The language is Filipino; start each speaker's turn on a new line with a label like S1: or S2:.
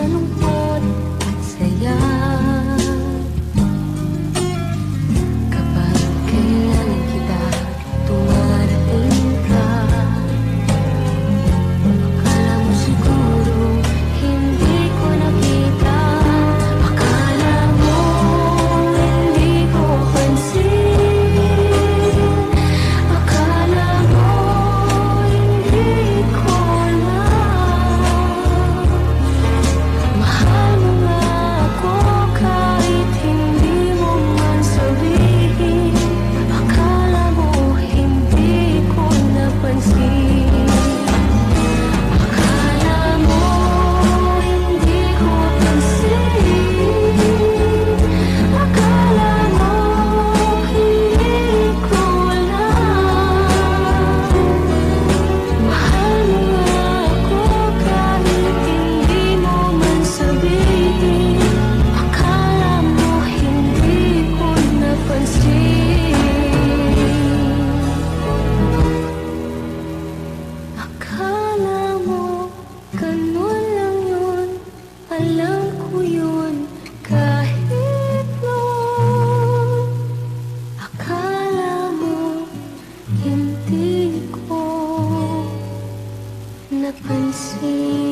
S1: lungkot at saya. Kapag kailangan kita, dumarating ka. Akala mo siguro hindi ko nakita. Akala mo hindi ko pansin. Akala mo hindi ko alam. Mahal mo nga ako kahit hindi mo man sabihin. Akala mo hindi ko napansin. Akala mo hindi ko pansin. Akala mo hindi ko alam. Mahal mo nga ako kahit hindi mo man sabihin. Akala mo hindi ko napansin. Akala mo ganun lang yun. Alam ko yun kahit noon. Akala mo hindi ko napansin.